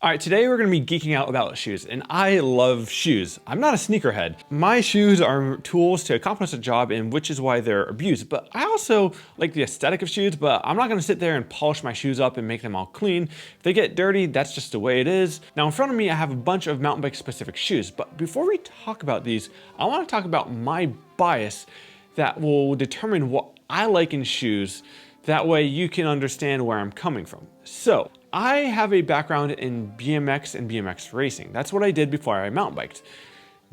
All right, today we're gonna be geeking out about shoes, and I love shoes. I'm not a sneakerhead. My shoes are tools to accomplish a job, and which is why they're abused. But I also like the aesthetic of shoes, but I'm not gonna sit there and polish my shoes up and make them all clean. If they get dirty, that's just the way it is. Now in front of me, I have a bunch of mountain bike specific shoes, but before we talk about these, I wanna talk about my bias that will determine what I like in shoes. That way you can understand where I'm coming from. So, I have a background in BMX and BMX racing. That's what I did before I mountain biked.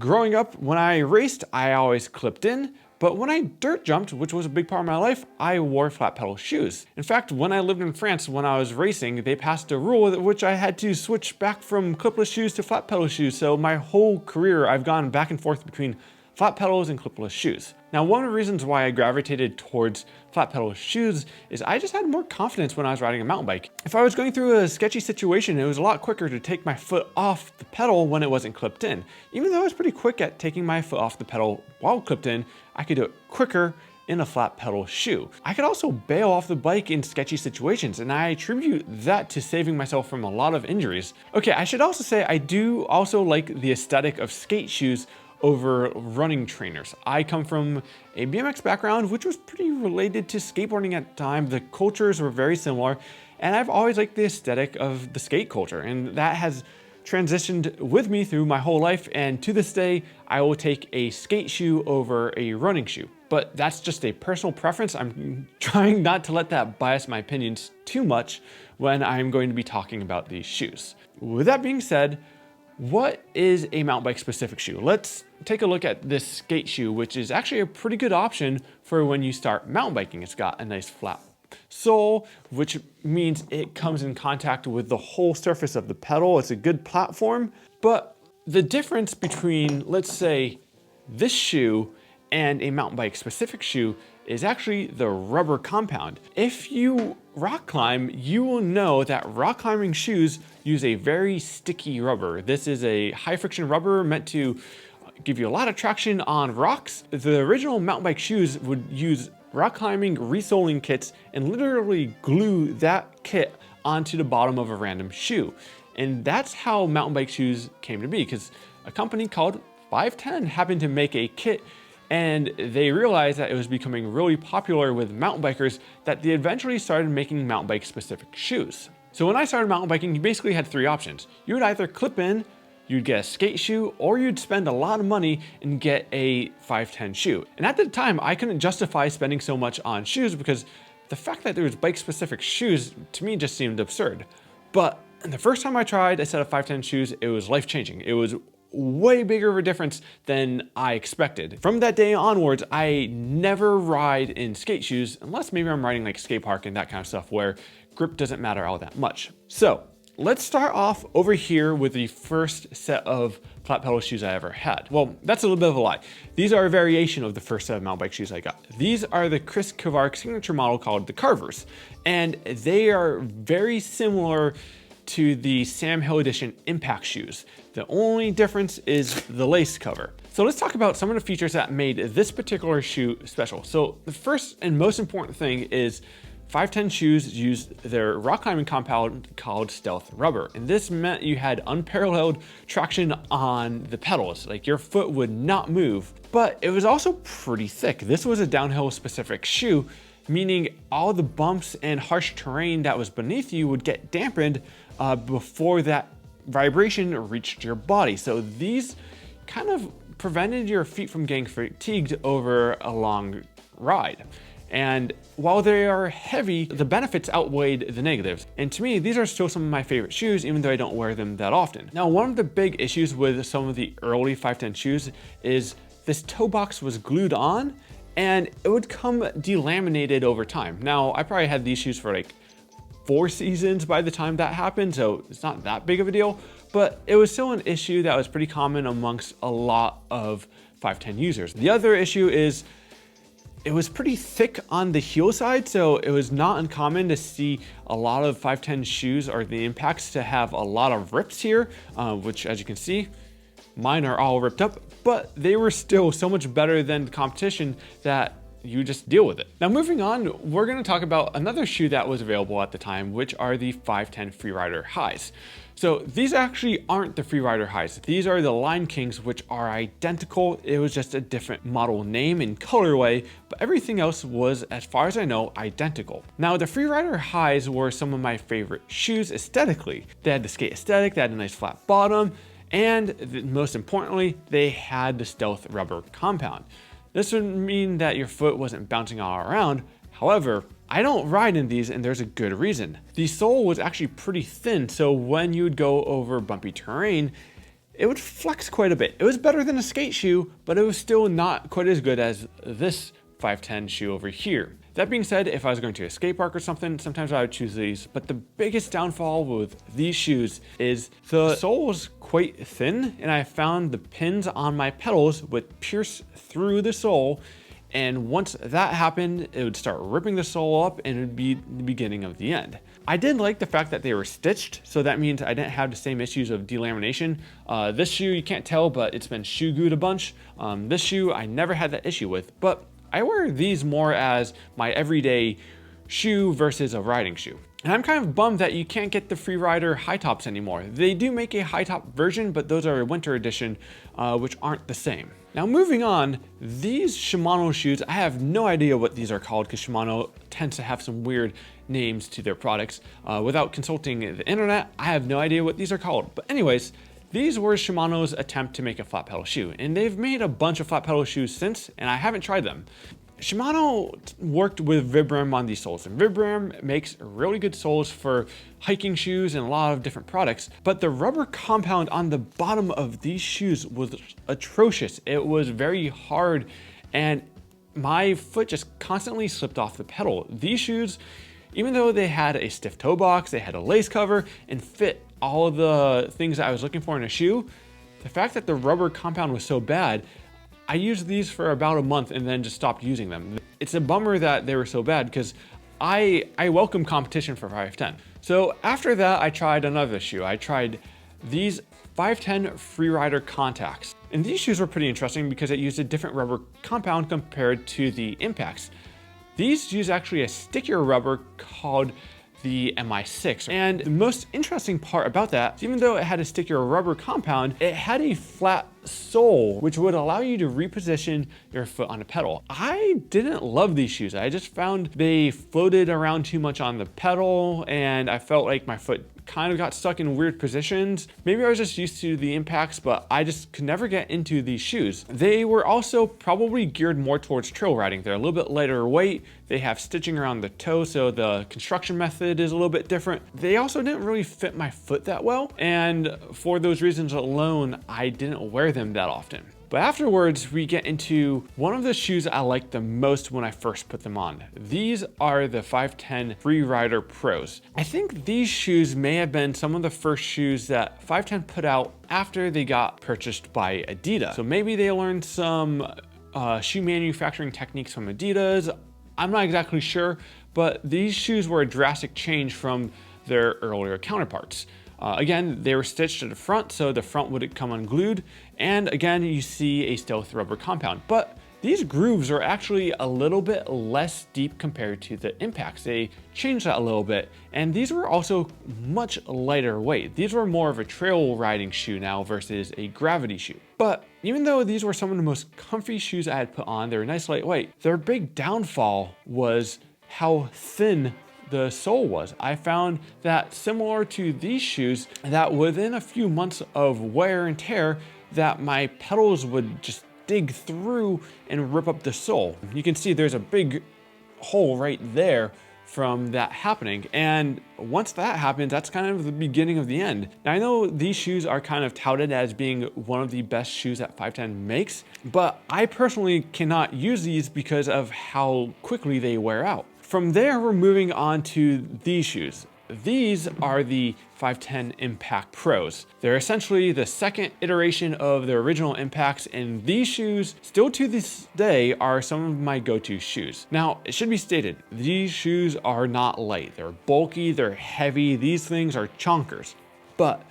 Growing up, when I raced, I always clipped in, but when I dirt jumped, which was a big part of my life, I wore flat pedal shoes. In fact, when I lived in France, when I was racing, they passed a rule in which I had to switch back from clipless shoes to flat pedal shoes. So my whole career, I've gone back and forth between flat pedals and clipless shoes. Now, one of the reasons why I gravitated towards flat pedal shoes is I just had more confidence when I was riding a mountain bike. If I was going through a sketchy situation, it was a lot quicker to take my foot off the pedal when it wasn't clipped in. Even though I was pretty quick at taking my foot off the pedal while clipped in, I could do it quicker in a flat pedal shoe. I could also bail off the bike in sketchy situations, and I attribute that to saving myself from a lot of injuries. Okay, I should also say I do also like the aesthetic of skate shoes over running trainers. I come from a BMX background, which was pretty related to skateboarding at the time. The cultures were very similar, and I've always liked the aesthetic of the skate culture, and that has transitioned with me through my whole life, and to this day, I will take a skate shoe over a running shoe. But that's just a personal preference. I'm trying not to let that bias my opinions too much when I'm going to be talking about these shoes. With that being said, what is a mountain bike specific shoe? Let's take a look at this skate shoe, which is actually a pretty good option for when you start mountain biking. It's got a nice flat sole, which means it comes in contact with the whole surface of the pedal. It's a good platform, but the difference between, let's say, this shoe and a mountain bike specific shoe is actually the rubber compound. If you rock climb, you will know that rock climbing shoes use a very sticky rubber. This is a high friction rubber meant to give you a lot of traction on rocks. The original mountain bike shoes would use rock climbing resoling kits and literally glue that kit onto the bottom of a random shoe. And that's how mountain bike shoes came to be, because a company called FiveTen happened to make a kit, and they realized that it was becoming really popular with mountain bikers that they eventually started making mountain bike specific shoes. So when I started mountain biking, you basically had three options. You would either clip in, you'd get a skate shoe, or you'd spend a lot of money and get a FiveTen shoe. And at the time, I couldn't justify spending so much on shoes because the fact that there was bike specific shoes to me just seemed absurd. But the first time I tried a set of FiveTen shoes, it was life changing. It was way bigger of a difference than I expected. From that day onwards, I never ride in skate shoes unless maybe I'm riding like skate park and that kind of stuff where grip doesn't matter all that much. So let's start off over here with the first set of flat pedal shoes I ever had. Well, that's a little bit of a lie. These are a variation of the first set of mountain bike shoes I got. These are the Chris Kavark signature model called the Karvers, and they are very similar to the Sam Hill Edition Impact shoes. The only difference is the lace cover. So let's talk about some of the features that made this particular shoe special. So the first and most important thing is FiveTen shoes use their rock climbing compound called Stealth Rubber. And this meant you had unparalleled traction on the pedals. Like your foot would not move, but it was also pretty thick. This was a downhill specific shoe, meaning all the bumps and harsh terrain that was beneath you would get dampened before that vibration reached your body. So these kind of prevented your feet from getting fatigued over a long ride. And while they are heavy, the benefits outweighed the negatives. And to me, these are still some of my favorite shoes, even though I don't wear them that often. Now, one of the big issues with some of the early FiveTen shoes is this toe box was glued on and it would come delaminated over time. Now, I probably had these shoes for like 4 seasons by the time that happened, so it's not that big of a deal, but it was still an issue that was pretty common amongst a lot of FiveTen users. The other issue is it was pretty thick on the heel side, so it was not uncommon to see a lot of FiveTen shoes or the Impacts to have a lot of rips here, which as you can see, mine are all ripped up, but they were still so much better than the competition that you just deal with it. Now moving on, we're going to talk about another shoe that was available at the time, which are the FiveTen Freerider Highs. So these actually aren't the Freerider Highs. These are the Line Kings, which are identical. It was just a different model name and colorway, but everything else was, as far as I know, identical. Now the Freerider Highs were some of my favorite shoes aesthetically. They had the skate aesthetic, they had a nice flat bottom, and most importantly, they had the stealth rubber compound. This would mean that your foot wasn't bouncing all around. However, I don't ride in these, and there's a good reason. The sole was actually pretty thin, so when you would go over bumpy terrain, it would flex quite a bit. It was better than a skate shoe, but it was still not quite as good as this FiveTen shoe over here. That being said, if I was going to a skate park or something, sometimes I would choose these, but the biggest downfall with these shoes is the sole was quite thin, and I found the pins on my pedals would pierce through the sole. And once that happened, it would start ripping the sole up and it would be the beginning of the end. I did like the fact that they were stitched, so that means I didn't have the same issues of delamination. This shoe, you can't tell, but it's been shoe glued a bunch. This shoe, I never had that issue with, but I wear these more as my everyday shoe versus a riding shoe. And I'm kind of bummed that you can't get the Freerider high tops anymore. They do make a high top version, but those are a winter edition, which aren't the same. Now moving on, these Shimano shoes, I have no idea what these are called because Shimano tends to have some weird names to their products. Without consulting the internet, I have no idea what these are called. But anyways, these were Shimano's attempt to make a flat pedal shoe, and they've made a bunch of flat pedal shoes since, and I haven't tried them. Shimano worked with Vibram on these soles, and Vibram makes really good soles for hiking shoes and a lot of different products, but the rubber compound on the bottom of these shoes was atrocious. It was very hard, and my foot just constantly slipped off the pedal. These shoes, even though they had a stiff toe box, they had a lace cover, and fit all of the things that I was looking for in a shoe, the fact that the rubber compound was so bad, I used these for about a month and then just stopped using them. It's a bummer that they were so bad because I welcome competition for FiveTen. So after that, I tried another shoe. I tried these FiveTen Freerider Contacts. And these shoes were pretty interesting because it used a different rubber compound compared to the Impacts. These use actually a stickier rubber called the MI6. And the most interesting part about that, even though it had a stickier rubber compound, it had a flat sole, which would allow you to reposition your foot on a pedal. I didn't love these shoes. I just found they floated around too much on the pedal, and I felt like my foot kind of got stuck in weird positions. Maybe I was just used to the Impacts, but I just could never get into these shoes. They were also probably geared more towards trail riding. They're a little bit lighter weight. They have stitching around the toe, so the construction method is a little bit different. They also didn't really fit my foot that well, and for those reasons alone, I didn't wear them that often. But afterwards, we get into one of the shoes I liked the most when I first put them on. These are the FiveTen Freerider Pros. I think these shoes may have been some of the first shoes that FiveTen put out after they got purchased by Adidas. So maybe they learned some shoe manufacturing techniques from Adidas. I'm not exactly sure, but these shoes were a drastic change from their earlier counterparts. Again, they were stitched at the front, so the front would come unglued. And again, you see a stealth rubber compound, but these grooves are actually a little bit less deep compared to the Impacts. They changed that a little bit. And these were also much lighter weight. These were more of a trail riding shoe now versus a gravity shoe. But even though these were some of the most comfy shoes I had put on, they were nice lightweight, their big downfall was how thin the sole was. I found that similar to these shoes, that within a few months of wear and tear, that my pedals would just dig through and rip up the sole. You can see there's a big hole right there from that happening. And once that happens, that's kind of the beginning of the end. Now I know these shoes are kind of touted as being one of the best shoes that FiveTen makes, but I personally cannot use these because of how quickly they wear out. From there, we're moving on to these shoes. These are the FiveTen Impact Pros. They're essentially the second iteration of the original Impacts, and these shoes, still to this day, are some of my go-to shoes. Now, it should be stated, these shoes are not light. They're bulky, they're heavy, these things are chonkers. But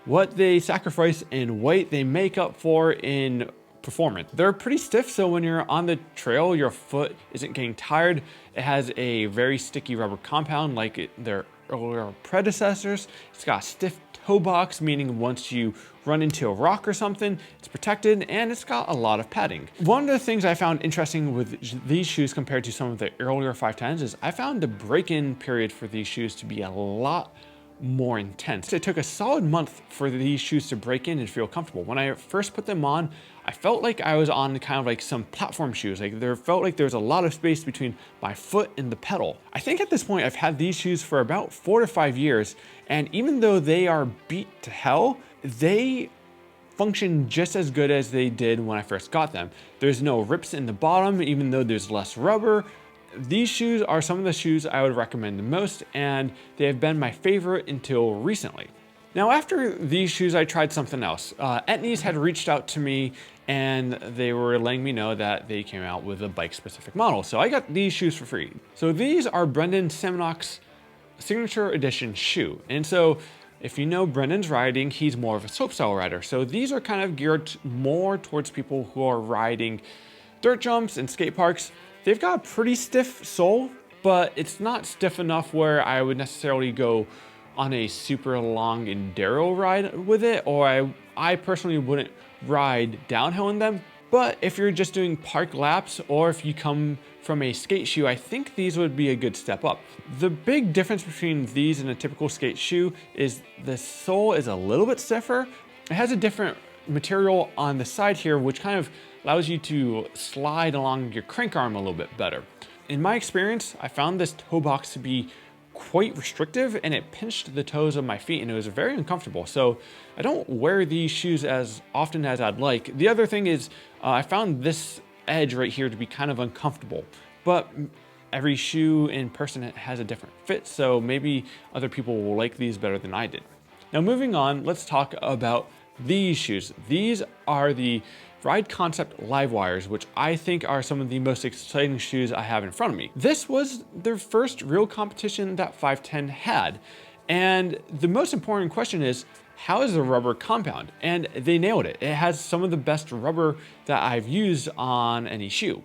what they sacrifice in weight, they make up for in performance. They're pretty stiff, so when you're on the trail, your foot isn't getting tired. It has a very sticky rubber compound like their earlier predecessors. It's got a stiff toe box, meaning once you run into a rock or something, it's protected, and it's got a lot of padding. One of the things I found interesting with these shoes compared to some of the earlier 510s is I found the break-in period for these shoes to be a lot more intense. It took a solid month for these shoes to break in and feel comfortable. When I first put them on, I felt like I was on kind of like some platform shoes. Like there felt like there was a lot of space between my foot and the pedal. I think at this point I've had these shoes for about 4 to 5 years, and even though they are beat to hell, they function just as good as they did when I first got them. There's no rips in the bottom, even though there's less rubber. These shoes are some of the shoes I would recommend the most, and they have been my favorite until recently. Now, after these shoes, I tried something else. Etnies had reached out to me and they were letting me know that they came out with a bike-specific model. So I got these shoes for free. So these are Etnies Semenauk's signature edition shoe. And so if you know Brendan's riding, he's more of a slopestyle rider. So these are kind of geared more towards people who are riding dirt jumps and skate parks. They've got a pretty stiff sole, but it's not stiff enough where I would necessarily go on a super long enduro ride with it, or I personally wouldn't ride downhill in them. But if you're just doing park laps, or if you come from a skate shoe, I think these would be a good step up. The big difference between these and a typical skate shoe is the sole is a little bit stiffer. It has a different material on the side here, which kind of allows you to slide along your crank arm a little bit better. In my experience, I found this toe box to be quite restrictive, and it pinched the toes of my feet, and it was very uncomfortable. So I don't wear these shoes as often as I'd like. The other thing is I found this edge right here to be kind of uncomfortable, but every shoe in person has a different fit, so maybe other people will like these better than I did. Now moving on, let's talk about these shoes. These are the Ride Concept Livewires, which I think are some of the most exciting shoes I have in front of me. This was their first real competition that FiveTen had. And the most important question is, how is the rubber compound? And they nailed it. It has some of the best rubber that I've used on any shoe.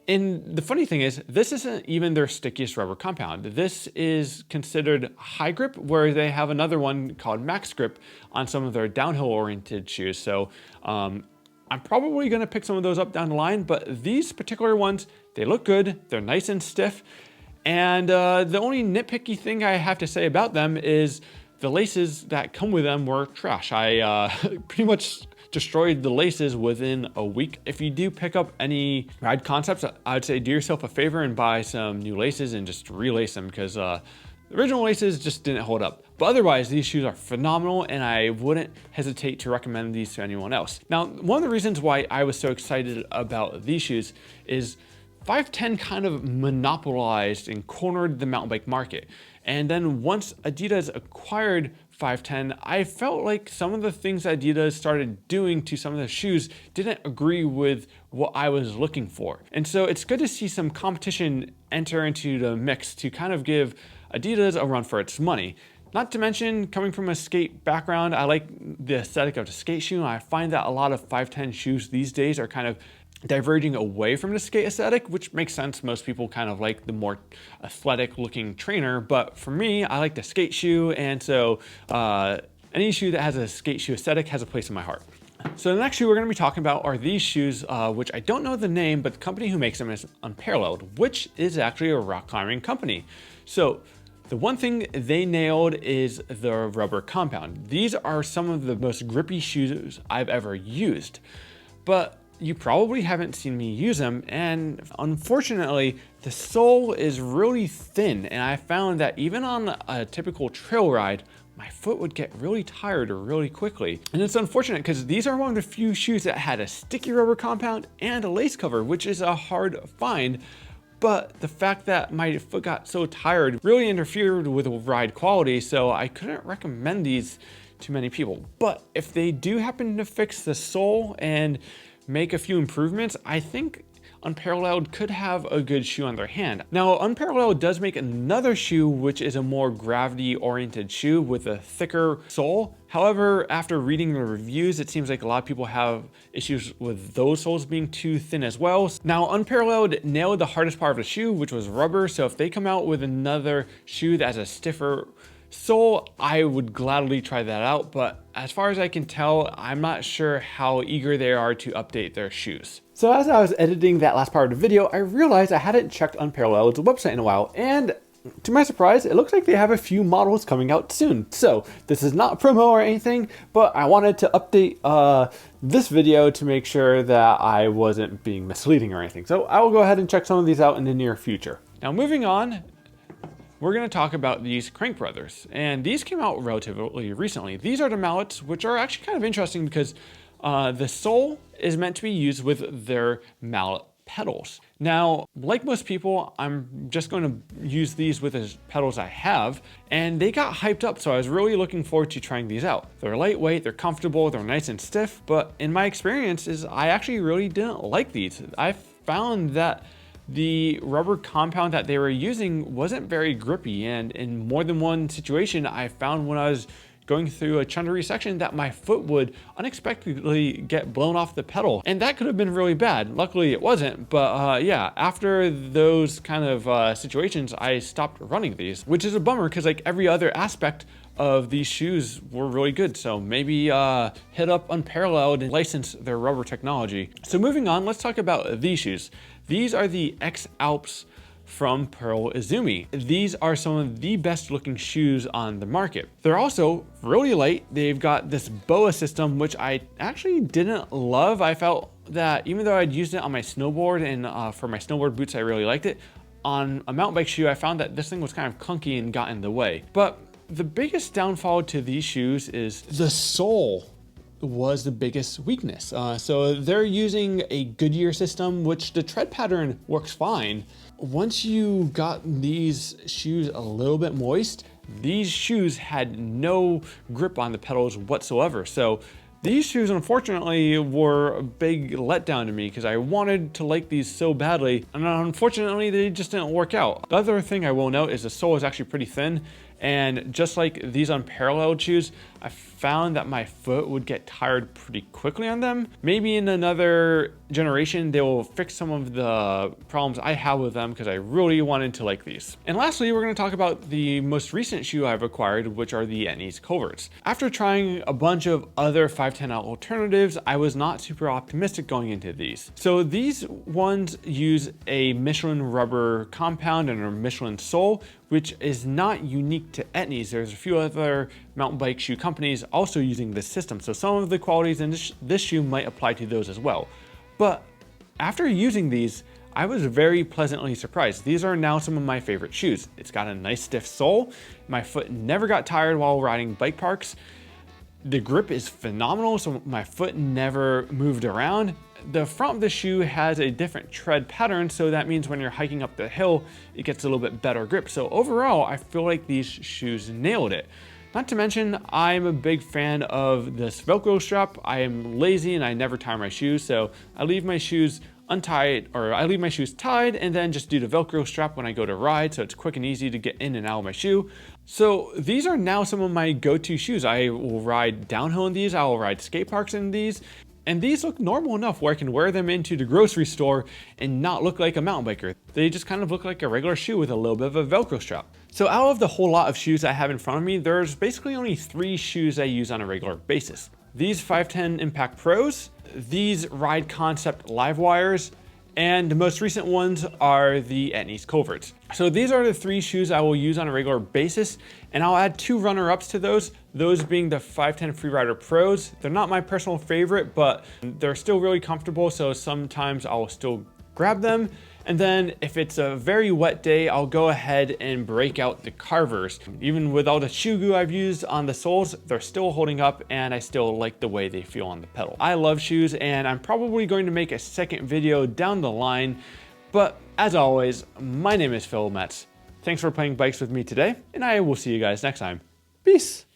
And the funny thing is, this isn't even their stickiest rubber compound. This is considered high grip, where they have another one called max grip on some of their downhill oriented shoes. So I'm probably gonna pick some of those up down the line, but these particular ones, they look good, they're nice and stiff. And the only nitpicky thing I have to say about them is the laces that come with them were trash. I pretty much destroyed the laces within a week. If you do pick up any Ride Concepts, I'd say do yourself a favor and buy some new laces and just relace them, because the original laces just didn't hold up. But otherwise, these shoes are phenomenal, and I wouldn't hesitate to recommend these to anyone else. Now, one of the reasons why I was so excited about these shoes is FiveTen kind of monopolized and cornered the mountain bike market. And then once Adidas acquired FiveTen, I felt like some of the things Adidas started doing to some of the shoes didn't agree with what I was looking for. And so it's good to see some competition enter into the mix to kind of give Adidas a run for its money. Not to mention, coming from a skate background, I like the aesthetic of the skate shoe. I find that a lot of FiveTen shoes these days are kind of diverging away from the skate aesthetic, which makes sense. Most people kind of like the more athletic looking trainer, but for me, I like the skate shoe, and so any shoe that has a skate shoe aesthetic has a place in my heart. So the next shoe we're going to be talking about are these shoes, which I don't know the name, but the company who makes them is Unparalleled, which is actually a rock climbing company. So the one thing they nailed is the rubber compound. These are some of the most grippy shoes I've ever used, but you probably haven't seen me use them, and unfortunately the sole is really thin, and I found that even on a typical trail ride, my foot would get really tired really quickly. And it's unfortunate because these are one of the few shoes that had a sticky rubber compound and a lace cover, which is a hard find. But the fact that my foot got so tired really interfered with ride quality, so I couldn't recommend these to many people. But if they do happen to fix the sole and make a few improvements, I think Unparalleled could have a good shoe on their hand. Now, Unparalleled does make another shoe which is a more gravity-oriented shoe with a thicker sole. However, after reading the reviews, it seems like a lot of people have issues with those soles being too thin as well. Now, Unparalleled nailed the hardest part of the shoe, which was rubber. So if they come out with another shoe that has a stiffer sole, I would gladly try that out. But as far as I can tell, I'm not sure how eager they are to update their shoes. So as I was editing that last part of the video, I realized I hadn't checked Unparalleled's website in a while, and to my surprise, it looks like they have a few models coming out soon. So this is not promo or anything, but I wanted to update this video to make sure that I wasn't being misleading or anything. So I will go ahead and check some of these out in the near future. Now moving on, we're going to talk about these Crankbrothers, and these came out relatively recently. These are the mallets, which are actually kind of interesting because the sole is meant to be used with their mallet pedals. Now, like most people, I'm just going to use these with the pedals I have, and they got hyped up, so I was really looking forward to trying these out. They're lightweight, they're comfortable, they're nice and stiff, but in my experiences, I actually really didn't like these. I found that the rubber compound that they were using wasn't very grippy, and in more than one situation, I found when I was going through a chundery section that my foot would unexpectedly get blown off the pedal, and that could have been really bad. Luckily it wasn't, but yeah, after those kind of situations, I stopped running these, which is a bummer because like every other aspect of these shoes were really good. So maybe hit up Unparalleled and license their rubber technology. So moving on, let's talk about these shoes. These are the X Alps from Pearl Izumi. These are some of the best looking shoes on the market. They're also really light. They've got this BOA system, which I actually didn't love. I felt that even though I'd used it on my snowboard and for my snowboard boots, I really liked it. On a mountain bike shoe, I found that this thing was kind of clunky and got in the way. But the biggest downfall to these shoes is the sole was the biggest weakness. So they're using a Goodyear system, which the tread pattern works fine. Once you got these shoes a little bit moist, these shoes had no grip on the pedals whatsoever. So these shoes, unfortunately, were a big letdown to me because I wanted to like these so badly, and unfortunately, they just didn't work out. The other thing I will note is the sole is actually pretty thin, and just like these Unparalleled shoes, I found that my foot would get tired pretty quickly on them. Maybe in another generation, they will fix some of the problems I have with them because I really wanted to like these. And lastly, we're going to talk about the most recent shoe I've acquired, which are the Etnies Culverts. After trying a bunch of other FiveTen alternatives, I was not super optimistic going into these. So these ones use a Michelin rubber compound and a Michelin sole, which is not unique to Etnies. There's a few other mountain bike shoe companies also using this system. So some of the qualities in this shoe might apply to those as well. But after using these, I was very pleasantly surprised. These are now some of my favorite shoes. It's got a nice stiff sole. My foot never got tired while riding bike parks. The grip is phenomenal, so my foot never moved around. The front of the shoe has a different tread pattern, so that means when you're hiking up the hill, it gets a little bit better grip. So overall, I feel like these shoes nailed it. Not to mention, I'm a big fan of this Velcro strap. I am lazy and I never tie my shoes, so I leave my shoes untied, or I leave my shoes tied and then just do the Velcro strap when I go to ride, so it's quick and easy to get in and out of my shoe. So these are now some of my go-to shoes. I will ride downhill in these, I will ride skate parks in these, and these look normal enough where I can wear them into the grocery store and not look like a mountain biker. They just kind of look like a regular shoe with a little bit of a Velcro strap. So out of the whole lot of shoes I have in front of me, there's basically only 3 shoes I use on a regular basis. These FiveTen Impact Pros, these Ride Concept Livewires, and the most recent ones are the Etnies Culverts. So these are the 3 shoes I will use on a regular basis, and I'll add 2 runner-ups to those being the FiveTen Freerider Pros. They're not my personal favorite, but they're still really comfortable, so sometimes I'll still grab them. And then if it's a very wet day, I'll go ahead and break out the Karvers. Even with all the shoe glue I've used on the soles, they're still holding up and I still like the way they feel on the pedal. I love shoes and I'm probably going to make a second video down the line. But as always, my name is Phil Metz. Thanks for playing bikes with me today, and I will see you guys next time. Peace.